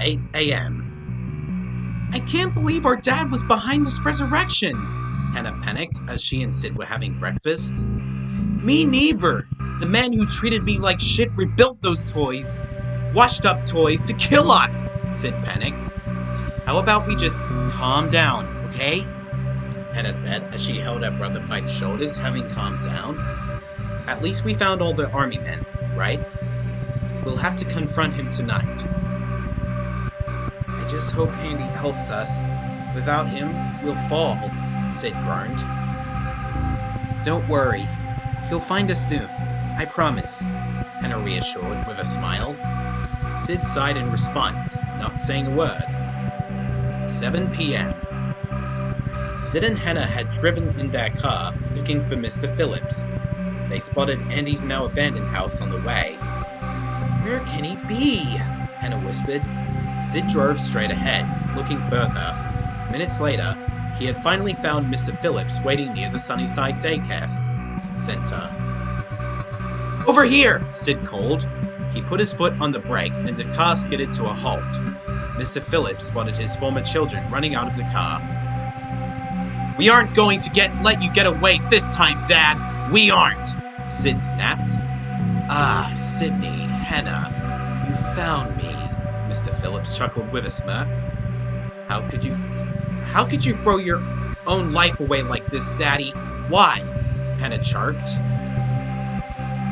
8 a.m. I can't believe our dad was behind this resurrection! Hannah panicked as she and Sid were having breakfast. Me neither! The man who treated me like shit rebuilt those toys. Washed up toys to kill us! Sid panicked. How about we just calm down, okay? Hannah said as she held her brother by the shoulders, having calmed down. At least we found all the army men, right? We'll have to confront him tonight. I just hope Andy helps us. Without him, we'll fall, Sid groaned. Don't worry. He'll find us soon. I promise, Hannah reassured with a smile. Sid sighed in response, not saying a word. 7 p.m. Sid and Hannah had driven in their car, looking for Mr. Phillips. They spotted Andy's now abandoned house on the way. Where can he be? Hannah whispered. Sid drove straight ahead, looking further. Minutes later, he had finally found Mr. Phillips waiting near the Sunnyside Daycare Center. Over here! Sid called. He put his foot on the brake and the car skidded to a halt. Mr. Phillips spotted his former children running out of the car. We aren't going to let you get away this time, Dad! We aren't! Sid snapped. Ah, Sydney, Hannah, you found me, Mr. Phillips chuckled with a smirk. How could you throw your own life away like this, Daddy? Why? Hannah chirped.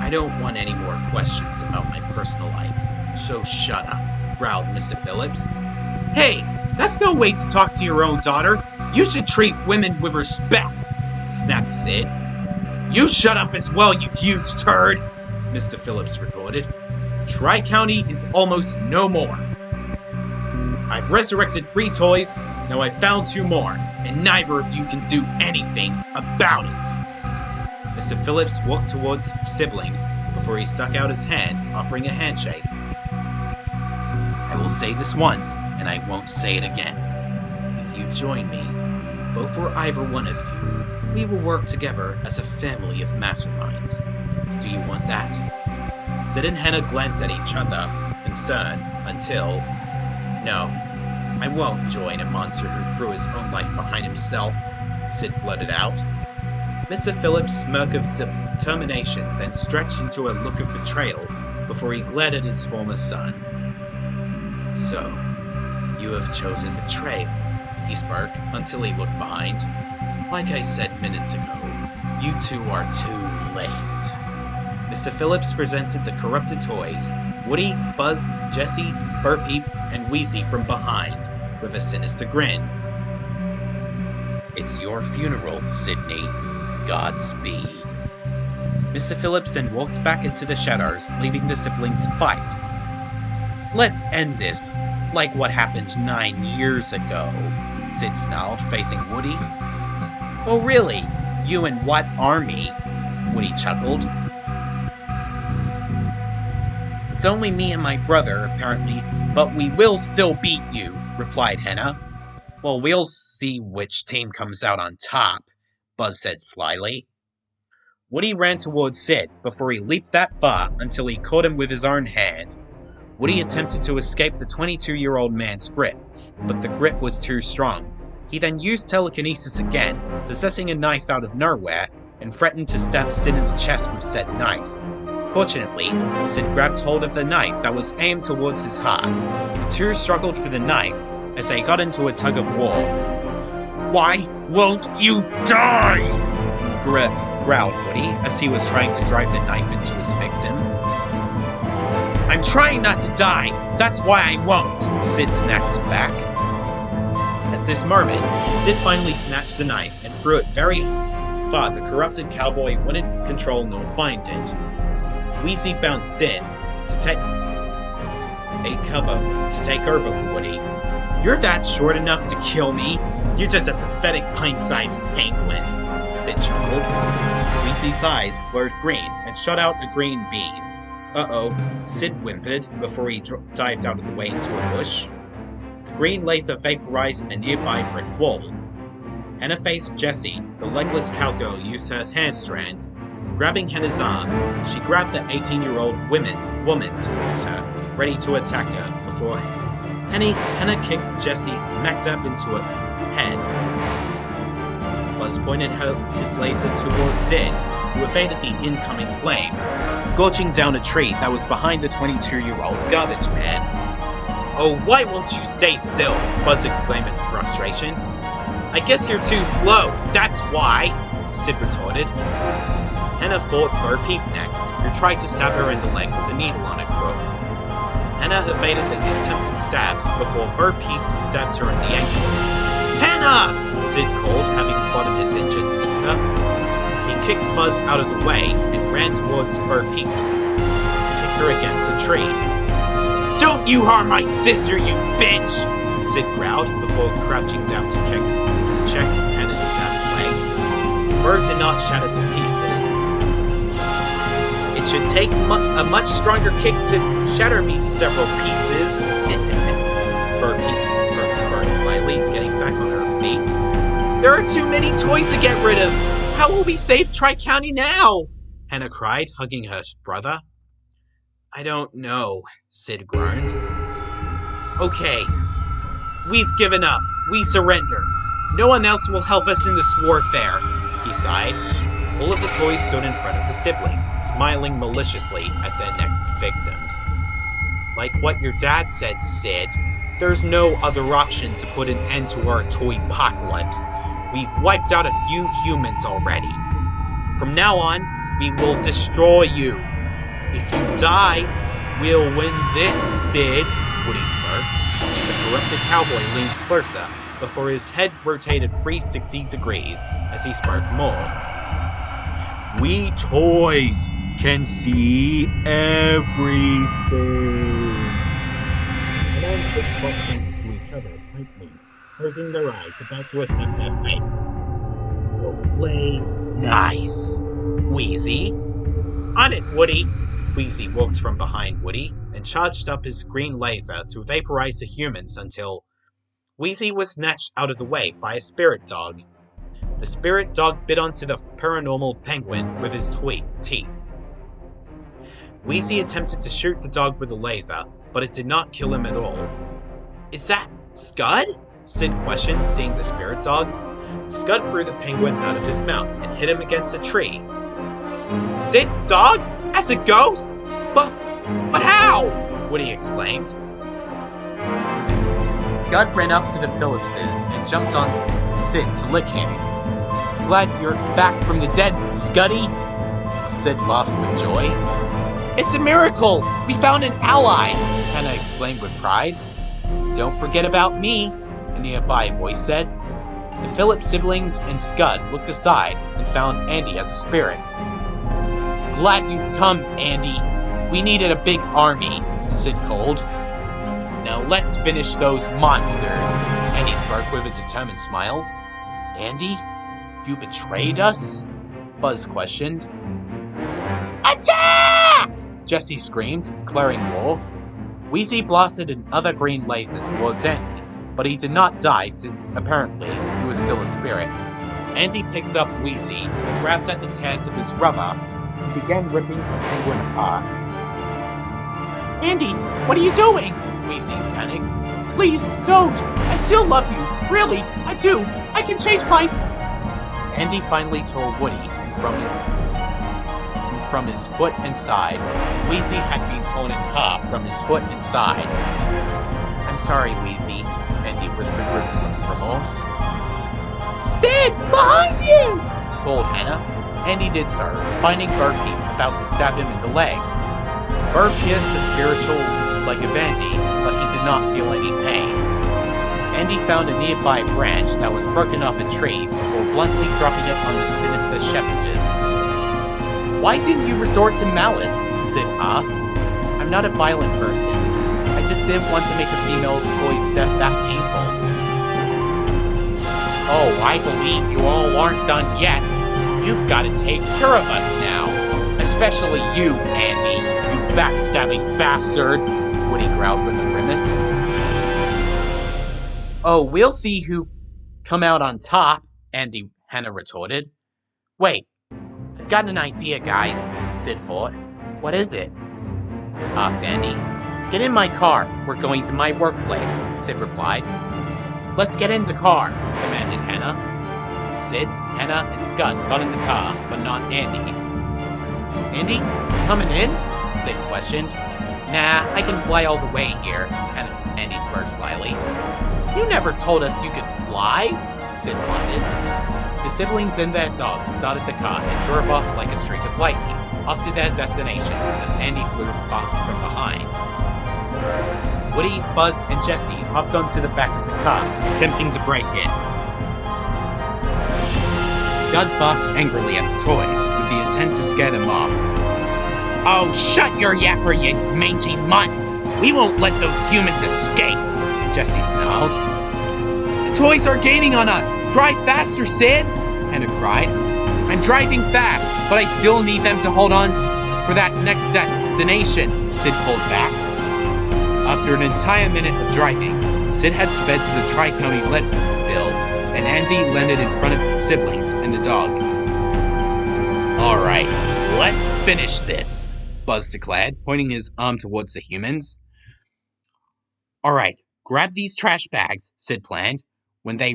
I don't want any more questions about my personal life, so shut up, growled Mr. Phillips. Hey, that's no way to talk to your own daughter. You should treat women with respect, snapped Sid. You shut up as well, you huge turd, Mr. Phillips retorted. Tri-County is almost no more. I've resurrected 3 toys, now I've found 2 more, and neither of you can do anything about it. Mr. Phillips walked towards siblings before he stuck out his hand, offering a handshake. I will say this once, and I won't say it again. If you join me, both or either one of you, we will work together as a family of masterminds. Do you want that? Sid and Hannah glanced at each other, concerned, until... No, I won't join a monster who threw his own life behind himself, Sid blurted out. Mr. Phillips' smirk of determination then stretched into a look of betrayal before he glared at his former son. So, you have chosen betrayal, he spoke until he looked behind. Like I said minutes ago, you two are too late. Mr. Phillips presented the corrupted toys, Woody, Buzz, Jessie, Bo Peep, and Wheezy from behind, with a sinister grin. It's your funeral, Sydney. Godspeed. Mr. Phillips then walked back into the shadows, leaving the siblings to fight. Let's end this, like what happened 9 years ago, Sid snarled, facing Woody. Oh really? You and what army? Woody chuckled. It's only me and my brother, apparently, but we will still beat you, replied Hannah. Well, we'll see which team comes out on top, Buzz said slyly. Woody ran towards Sid before he leaped that far until he caught him with his own hand. Woody attempted to escape the 22-year-old man's grip, but the grip was too strong. He then used telekinesis again, possessing a knife out of nowhere, and threatened to stab Sid in the chest with said knife. Fortunately, Sid grabbed hold of the knife that was aimed towards his heart. The two struggled for the knife as they got into a tug-of-war. Why won't you die? Growled Woody as he was trying to drive the knife into his victim. I'm trying not to die, that's why I won't, Sid snapped back. At this moment, Sid finally snatched the knife and threw it very far the corrupted cowboy wouldn't control nor find it. Wheezy bounced in to take over for Woody. You're that short enough to kill me? You're just a pathetic pint-sized penguin, Sid chuckled. Wheezy's eyes glowed green and shot out a green beam. Uh-oh, Sid whimpered before he dived out of the way into a bush. The green laser vaporized a nearby brick wall. Hannah faced Jessie. The legless cowgirl used her hair strands. Grabbing Hannah's arms, she grabbed the 18-year-old woman towards her, ready to attack her, before Hannah kicked Jesse smack dab into her head. Buzz pointed his laser towards Sid, who evaded the incoming flames, scorching down a tree that was behind the 22-year-old garbage man. "Oh, why won't you stay still?" Buzz exclaimed in frustration. "I guess you're too slow, that's why," Sid retorted. Hannah fought Bo Peep next, who tried to stab her in the leg with a needle on a crook. Hannah evaded the attempted stabs before Bo Peep stabbed her in the ankle. "Hannah!" Sid called, having spotted his injured sister. He kicked Buzz out of the way and ran towards Bo Peep to kick her against a tree. "Don't you harm my sister, you bitch!" Sid growled before crouching down to check Hannah's stabbed leg. Bo did not shatter to pieces. "It should take a much stronger kick to shatter me to several pieces." Bo Peep smirked slightly, getting back on her feet. "There are too many toys to get rid of! How will we save Tri-County now?" Hannah cried, hugging her brother. "I don't know," Sid groaned. "Okay, we've given up. We surrender. No one else will help us in this warfare," he sighed. All of the toys stood in front of the siblings, smiling maliciously at their next victims. "Like what your dad said, Sid, there's no other option to put an end to our toy-pocalypse. We've wiped out a few humans already. From now on, we will destroy you. If you die, we'll win this, Sid," Woody smirked. The corrupted cowboy leaned closer before his head rotated 360 degrees as he spoke more. "We toys can see everything." The men bumped into each other tightly, closing their eyes about to attack their face. "Go play nice, Wheezy." "On it, Woody!" Wheezy walked from behind Woody and charged up his green laser to vaporize the humans until Wheezy was snatched out of the way by a spirit dog. The spirit dog bit onto the paranormal penguin with his teeth. Wheezy attempted to shoot the dog with a laser, but it did not kill him at all. "Is that Scud?" Sid questioned, seeing the spirit dog. Scud threw the penguin out of his mouth and hit him against a tree. "Sid's dog? As a ghost? But how?" Woody exclaimed. Scud ran up to the Phillipses and jumped on Sid to lick him. "Glad you're back from the dead, Scuddy," Sid laughed with joy. "It's a miracle! We found an ally!" Hannah exclaimed with pride. "Don't forget about me," a nearby voice said. The Phillips siblings and Scud looked aside and found Andy as a spirit. "Glad you've come, Andy. We needed a big army," Sid called. "Now let's finish those monsters," Andy spoke with a determined smile. "Andy, you betrayed us?" Buzz questioned. "Attack!" Jesse screamed, declaring war. Wheezy blasted another green laser towards Andy, but he did not die since, apparently, he was still a spirit. Andy picked up Wheezy, grabbed at the tears of his rubber, and began ripping the penguin apart. "Andy, what are you doing?" Wheezy panicked. "Please, don't! I still love you! Really, I do! I can change my..." Andy finally tore Woody, and from his foot inside. Wheezy had been torn in half from his foot inside. "I'm sorry, Wheezy," Andy whispered with remorse. "Sid, behind you!" called Hannah. Andy did so, finding Bo Peep about to stab him in the leg. Bo pierced the spiritual leg of Andy, but he did not feel any pain. Andy found a nearby branch that was broken off a tree before bluntly dropping it on the sinister shepherdess. "Why didn't you resort to malice?" Sid asked. "I'm not a violent person. I just didn't want to make a female toy's death that painful." "Oh, I believe you all aren't done yet. You've got to take care of us now. Especially you, Andy, you backstabbing bastard," Woody growled with a grimace. "Oh, we'll see who come out on top," Hannah retorted. "Wait, I've got an idea, guys," Sid thought. "What is it?" asked Andy. Get in my car. We're going to my workplace, Sid replied. Let's get in the car, demanded Hannah. Sid, Hannah, and Scud got in the car, but not Andy. Andy, coming in? Sid questioned. Nah, I can fly all the way here, Andy smirked slyly. You never told us you could fly, Sid blunted. The siblings and their dog started the car and drove off like a streak of lightning, off to their destination as Andy flew from behind. Woody, Buzz, and Jesse hopped onto the back of the car, attempting to break in. Scud barked angrily at the toys, with the intent to scare them off. Oh, shut your yapper, you mangy mutt! We won't let those humans escape, Jesse snarled. The toys are gaining on us! Drive faster, Sid! Hannah cried. I'm driving fast, but I still need them to hold on for that next destination, Sid pulled back. After an entire minute of driving, Sid had sped to the Tri-County landfill, and Andy landed in front of the siblings and the dog. Alright, let's finish this, Buzz declared, pointing his arm towards the humans. Alright, grab these trash bags, Sid planned. When they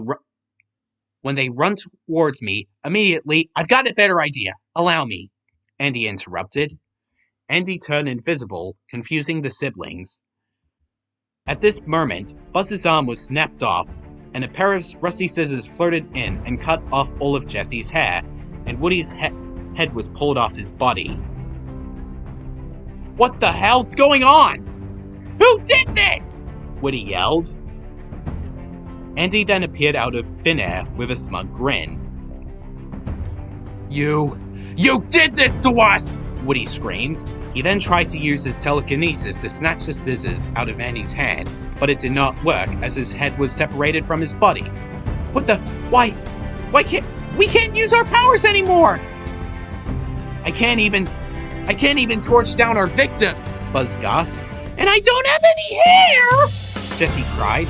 run towards me, immediately, I've got a better idea. Allow me, Andy interrupted. Andy turned invisible, confusing the siblings. At this moment, Buzz's arm was snapped off, and a pair of rusty scissors floated in and cut off all of Jesse's hair, and Woody's head was pulled off his body. What the hell's going on? Who did this? Woody yelled. Andy then appeared out of thin air with a smug grin. You did this to us! Woody screamed. He then tried to use his telekinesis to snatch the scissors out of Andy's hand, but it did not work as his head was separated from his body. What the? Why can't we use our powers anymore? I can't even torch down our victims, Buzz gasped. And I don't have any hair! Jesse cried.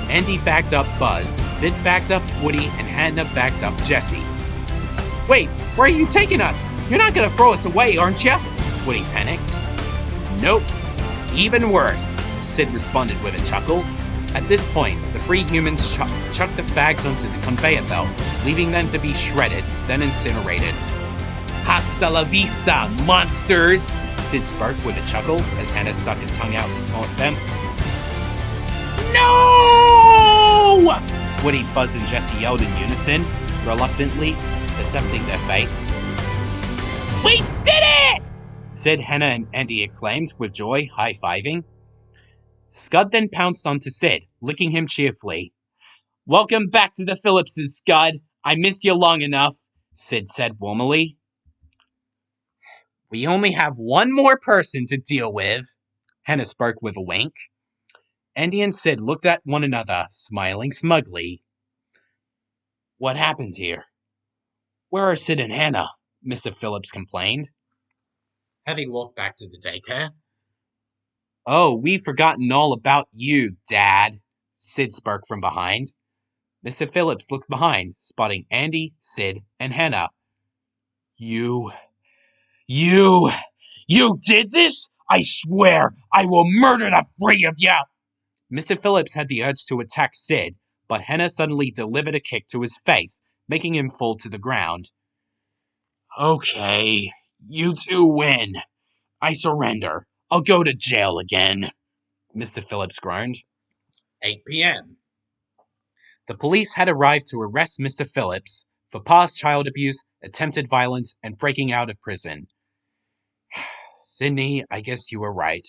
Andy backed up Buzz, Sid backed up Woody, and Hannah backed up Jesse. Wait, where are you taking us? You're not gonna throw us away, aren't you? Woody panicked. Nope. Even worse, Sid responded with a chuckle. At this point, the three humans chucked the bags onto the conveyor belt, leaving them to be shredded, then incinerated. Hasta la vista, monsters! Sid sparked with a chuckle as Hannah stuck her tongue out to taunt them. No! Woody, Buzz, and Jesse yelled in unison, reluctantly accepting their fates. We did it! Sid, Hannah, and Andy exclaimed with joy, high-fiving. Scud then pounced onto Sid, licking him cheerfully. Welcome back to the Phillipses, Scud. I missed you long enough, Sid said warmly. We only have one more person to deal with, Hannah spoke with a wink. Andy and Sid looked at one another, smiling smugly. What happens here? Where are Sid and Hannah? Mr. Phillips complained, having walked back to the daycare. Oh, we've forgotten all about you, Dad, Sid spoke from behind. Mr. Phillips looked behind, spotting Andy, Sid, and Hannah. You did this? I swear I will murder the three of you! Mr. Phillips had the urge to attack Sid, but Hannah suddenly delivered a kick to his face, making him fall to the ground. Okay, you two win. I surrender. I'll go to jail again, Mr. Phillips groaned. 8 p.m. The police had arrived to arrest Mr. Phillips for past child abuse, attempted violence, and breaking out of prison. Sydney, I guess you were right.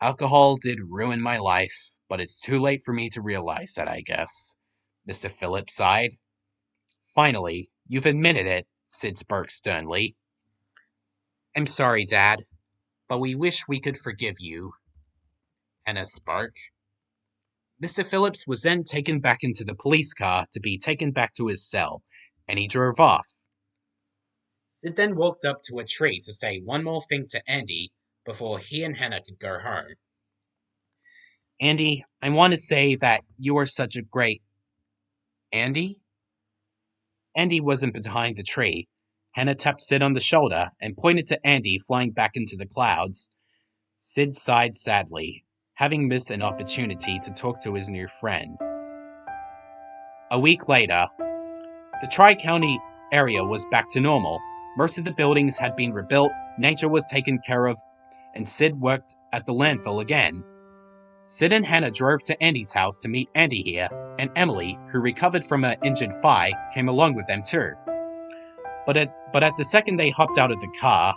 Alcohol did ruin my life, but it's too late for me to realize that, I guess, Mr. Phillips sighed. Finally, you've admitted it, Sid spoke sternly. I'm sorry, Dad, but we wish we could forgive you, Hannah spoke. Mr. Phillips was then taken back into the police car to be taken back to his cell, and he drove off. Sid then walked up to a tree to say one more thing to Andy before he and Hannah could go home. Andy, I want to say that you are such a great... Andy? Andy wasn't behind the tree. Hannah tapped Sid on the shoulder and pointed to Andy flying back into the clouds. Sid sighed sadly. having missed an opportunity to talk to his new friend. A week later, the Tri-County area was back to normal. Most of the buildings had been rebuilt, nature was taken care of, and Sid worked at the landfill again. Sid and Hannah drove to Andy's house to meet Andy here, and Emily, who recovered from her injured thigh, came along with them too. But at the second they hopped out of the car,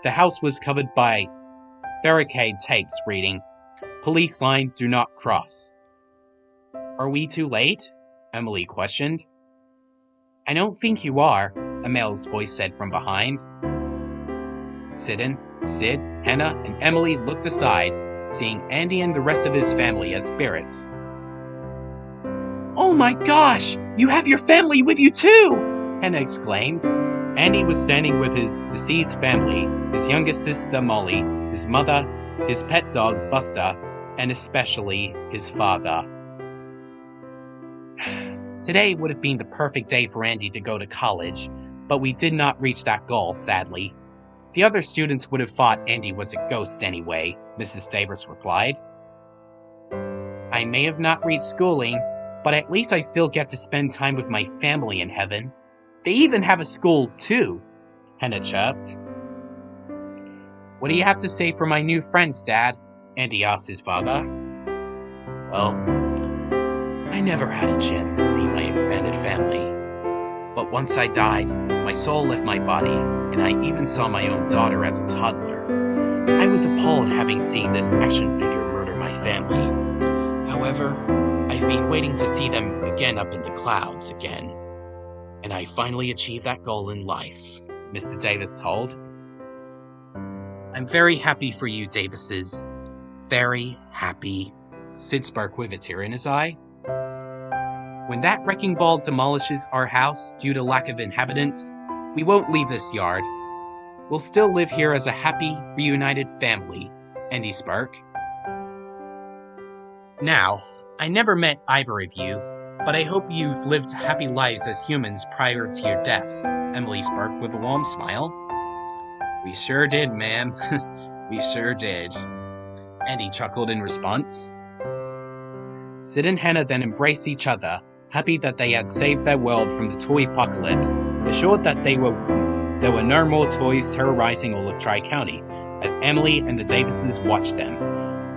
the house was covered by barricade tapes reading, "Police line, do not cross." "Are we too late?" Emily questioned. "I don't think you are," a male's voice said from behind. Sid, Hannah, and Emily looked aside, seeing Andy and the rest of his family as spirits. "Oh my gosh! You have your family with you too!" Hannah exclaimed. Andy was standing with his deceased family, his youngest sister Molly, his mother, his pet dog Buster, and especially his father. Today would have been the perfect day for Andy to go to college, but we did not reach that goal, sadly. The other students would have thought Andy was a ghost anyway, Mrs. Davis replied. "I may have not reached schooling, but at least I still get to spend time with my family in heaven. They even have a school, too," Hannah chirped. "What do you have to say for my new friends, Dad?" Andy asked his father. "Well, I never had a chance to see my expanded family. But once I died, my soul left my body, and I even saw my own daughter as a toddler. I was appalled having seen this action figure murder my family. However, I've been waiting to see them again up in the clouds again. And I finally achieved that goal in life," Mr. Davis told. "I'm very happy for you, Davises. Very happy," Sid spoke with a tear in his eye. "When that wrecking ball demolishes our house due to lack of inhabitants, we won't leave this yard. We'll still live here as a happy, reunited family," Andy spoke. "Now, I never met either of you, but I hope you've lived happy lives as humans prior to your deaths," Emily spoke with a warm smile. "We sure did, ma'am. We sure did," Andy chuckled in response. Sid and Hannah then embraced each other, happy that they had saved their world from the toy apocalypse, assured that there were no more toys terrorizing all of Tri-County, as Emily and the Davises watched them.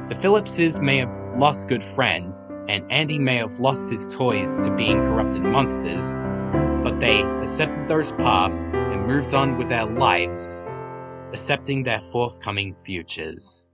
The Phillipses may have lost good friends, and Andy may have lost his toys to being corrupted monsters, but they accepted those paths and moved on with their lives, accepting their forthcoming futures.